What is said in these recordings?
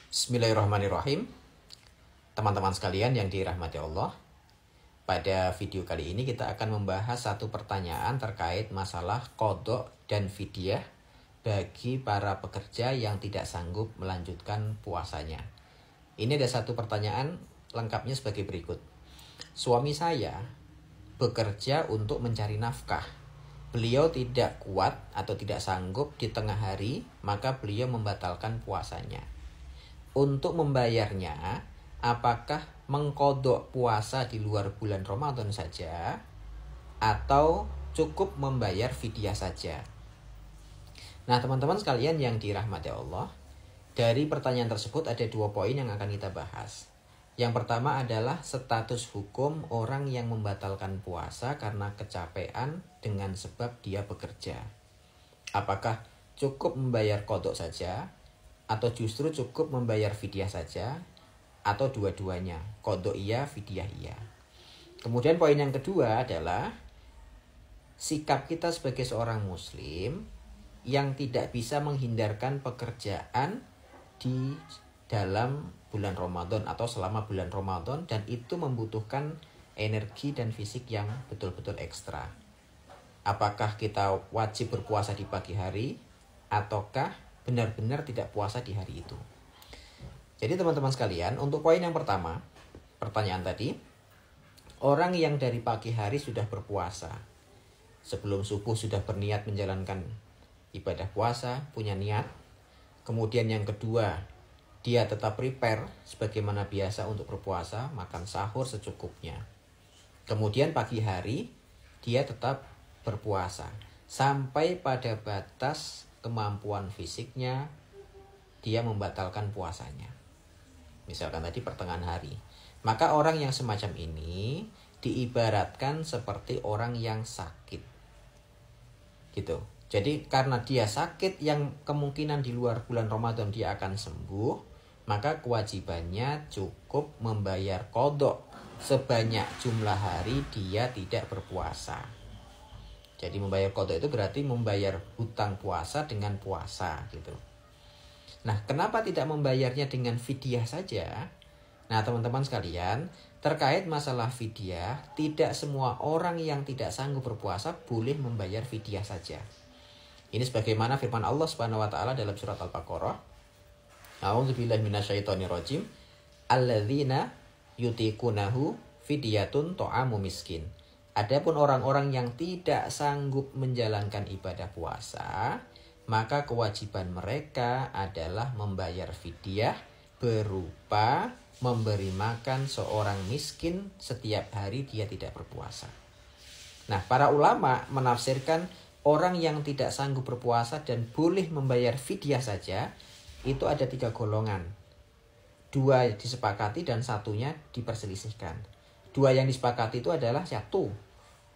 Bismillahirrahmanirrahim. Teman-teman sekalian yang dirahmati Allah, pada video kali ini kita akan membahas satu pertanyaan terkait masalah qadha dan fidyah bagi para pekerja yang tidak sanggup melanjutkan puasanya. Ini ada satu pertanyaan lengkapnya sebagai berikut. Suami saya bekerja untuk mencari nafkah. Beliau tidak kuat atau tidak sanggup di tengah hari, maka beliau membatalkan puasanya. Untuk membayarnya, apakah mengqadha puasa di luar bulan Ramadan saja atau cukup membayar fidyah saja? Nah, teman-teman sekalian yang dirahmati Allah, dari pertanyaan tersebut ada dua poin yang akan kita bahas. Yang pertama adalah status hukum orang yang membatalkan puasa karena kecapean dengan sebab dia bekerja. Apakah cukup membayar qadha saja atau justru cukup membayar fidyah saja, atau dua-duanya, qadha iya, fidyah iya. Kemudian poin yang kedua adalah sikap kita sebagai seorang muslim yang tidak bisa menghindarkan pekerjaan di dalam bulan Ramadan atau selama bulan Ramadan, dan itu membutuhkan energi dan fisik yang betul-betul ekstra. Apakah kita wajib berpuasa di pagi hari ataukah benar-benar tidak puasa di hari itu? Jadi teman-teman sekalian, untuk poin yang pertama, pertanyaan tadi, orang yang dari pagi hari sudah berpuasa, sebelum subuh sudah berniat menjalankan ibadah puasa, punya niat. Kemudian yang kedua, dia tetap prepare sebagaimana biasa untuk berpuasa, makan sahur secukupnya. Kemudian pagi hari, dia tetap berpuasa sampai pada batas kemampuan fisiknya, dia membatalkan puasanya. Misalkan tadi pertengahan hari. Maka orang yang semacam ini diibaratkan seperti orang yang sakit. Gitu. Jadi karena dia sakit yang kemungkinan di luar bulan Ramadan dia akan sembuh, maka kewajibannya cukup membayar qadha sebanyak jumlah hari dia tidak berpuasa. Jadi membayar qadha itu berarti membayar hutang puasa dengan puasa gitu. Nah, kenapa tidak membayarnya dengan fidyah saja? Nah, teman-teman sekalian, terkait masalah fidyah, tidak semua orang yang tidak sanggup berpuasa boleh membayar fidyah saja. Ini sebagaimana firman Allah Subhanahu wa taala dalam surat Al-Baqarah. A'udzubillahi minasyaitonirrajim. Alladzina yutiqunahu fidyatun ta'amu miskin. Adapun orang-orang yang tidak sanggup menjalankan ibadah puasa, maka kewajiban mereka adalah membayar fidyah berupa memberi makan seorang miskin setiap hari dia tidak berpuasa. Nah, para ulama menafsirkan orang yang tidak sanggup berpuasa dan boleh membayar fidyah saja, itu ada 3 golongan. 2 disepakati dan satunya diperselisihkan. 2 yang disepakati itu adalah satu,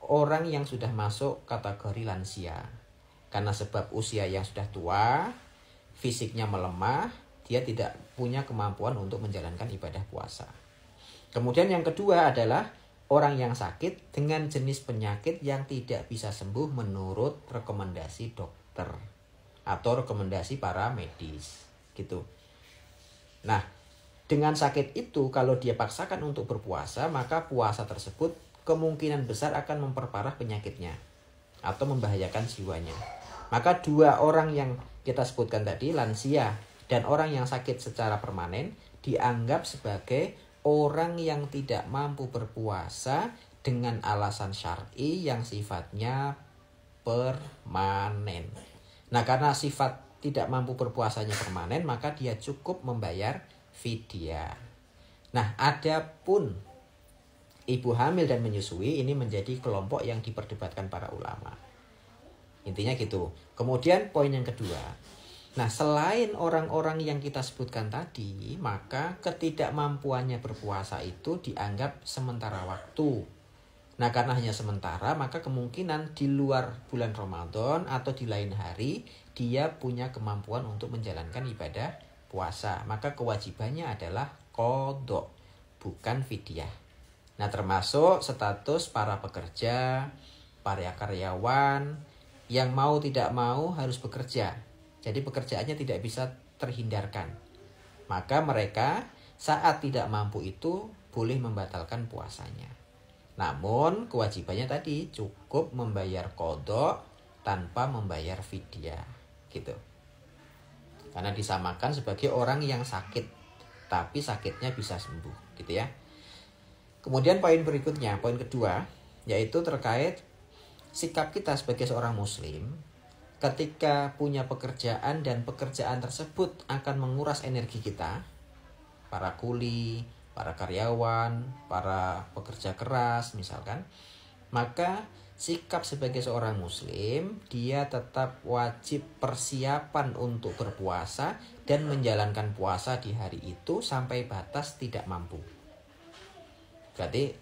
orang yang sudah masuk kategori lansia. Karena sebab usia yang sudah tua, fisiknya melemah, dia tidak punya kemampuan untuk menjalankan ibadah puasa. Kemudian yang kedua adalah orang yang sakit dengan jenis penyakit yang tidak bisa sembuh menurut rekomendasi dokter atau rekomendasi para medis gitu. Nah, dengan sakit itu kalau dia paksakan untuk berpuasa, maka puasa tersebut kemungkinan besar akan memperparah penyakitnya atau membahayakan jiwanya. Maka 2 orang yang kita sebutkan tadi, lansia dan orang yang sakit secara permanen, dianggap sebagai orang yang tidak mampu berpuasa dengan alasan syar'i yang sifatnya permanen. Nah, karena sifat tidak mampu berpuasanya permanen, maka dia cukup membayar fidyah. Nah, adapun ibu hamil dan menyusui, ini menjadi kelompok yang diperdebatkan para ulama. Intinya gitu. Kemudian poin yang kedua. Nah, selain orang-orang yang kita sebutkan tadi, maka ketidakmampuannya berpuasa itu dianggap sementara waktu. Nah, karena hanya sementara, maka kemungkinan di luar bulan Ramadan atau di lain hari, dia punya kemampuan untuk menjalankan ibadah puasa. Maka kewajibannya adalah qadha, bukan fidyah. Nah, termasuk status para pekerja, para karyawan yang mau tidak mau harus bekerja. Jadi pekerjaannya tidak bisa terhindarkan. Maka mereka saat tidak mampu itu boleh membatalkan puasanya. Namun kewajibannya tadi cukup membayar qadha tanpa membayar fidyah gitu. Karena disamakan sebagai orang yang sakit, tapi sakitnya bisa sembuh gitu ya. Kemudian poin berikutnya, poin kedua, yaitu terkait sikap kita sebagai seorang muslim ketika punya pekerjaan dan pekerjaan tersebut akan menguras energi kita, para kuli, para karyawan, para pekerja keras misalkan, maka sikap sebagai seorang muslim, dia tetap wajib persiapan untuk berpuasa dan menjalankan puasa di hari itu sampai batas tidak mampu. Berarti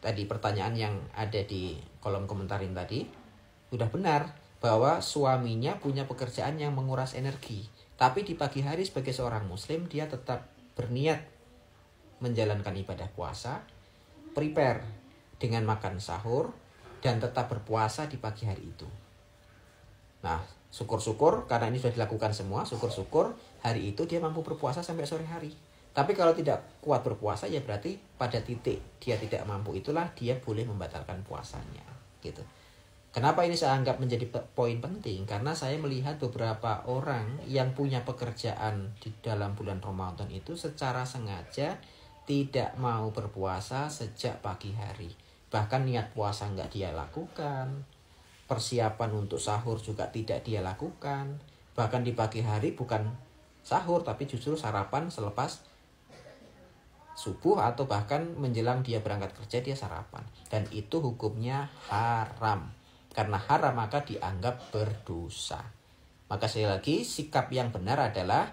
tadi pertanyaan yang ada di kolom komentarin tadi sudah benar, bahwa suaminya punya pekerjaan yang menguras energi, tapi di pagi hari sebagai seorang muslim dia tetap berniat menjalankan ibadah puasa, prepare dengan makan sahur, dan tetap berpuasa di pagi hari itu. Nah, syukur-syukur karena ini sudah dilakukan semua, syukur-syukur hari itu dia mampu berpuasa sampai sore hari. Tapi kalau tidak kuat berpuasa, ya berarti pada titik dia tidak mampu itulah dia boleh membatalkan puasanya gitu. Kenapa ini saya anggap menjadi poin penting? Karena saya melihat beberapa orang yang punya pekerjaan di dalam bulan Ramadan itu secara sengaja tidak mau berpuasa sejak pagi hari. Bahkan niat puasa nggak dia lakukan, persiapan untuk sahur juga tidak dia lakukan. Bahkan di pagi hari bukan sahur, tapi justru sarapan selepas subuh atau bahkan menjelang dia berangkat kerja dia sarapan. Dan itu hukumnya haram. Karena haram maka dianggap berdosa. Maka sekali lagi sikap yang benar adalah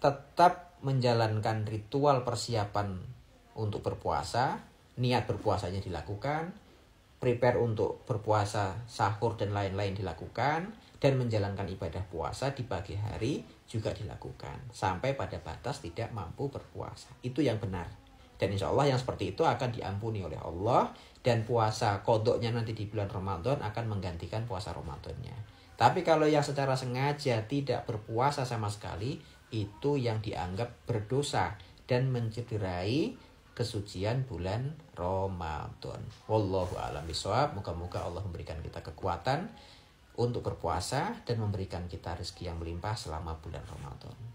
tetap menjalankan ritual persiapan untuk berpuasa, niat berpuasanya dilakukan, prepare untuk berpuasa, sahur dan lain-lain dilakukan, dan menjalankan ibadah puasa di pagi hari juga dilakukan sampai pada batas tidak mampu berpuasa. Itu yang benar. Dan insya Allah yang seperti itu akan diampuni oleh Allah, dan puasa qadha-nya nanti di bulan Ramadan akan menggantikan puasa Ramadannya. Tapi kalau yang secara sengaja tidak berpuasa sama sekali, itu yang dianggap berdosa dan mencederai kesucian bulan Ramadan. Wallahu a'lam bishawab. Moga-moga Allah memberikan kita kekuatan untuk berpuasa dan memberikan kita rezeki yang melimpah selama bulan Ramadan.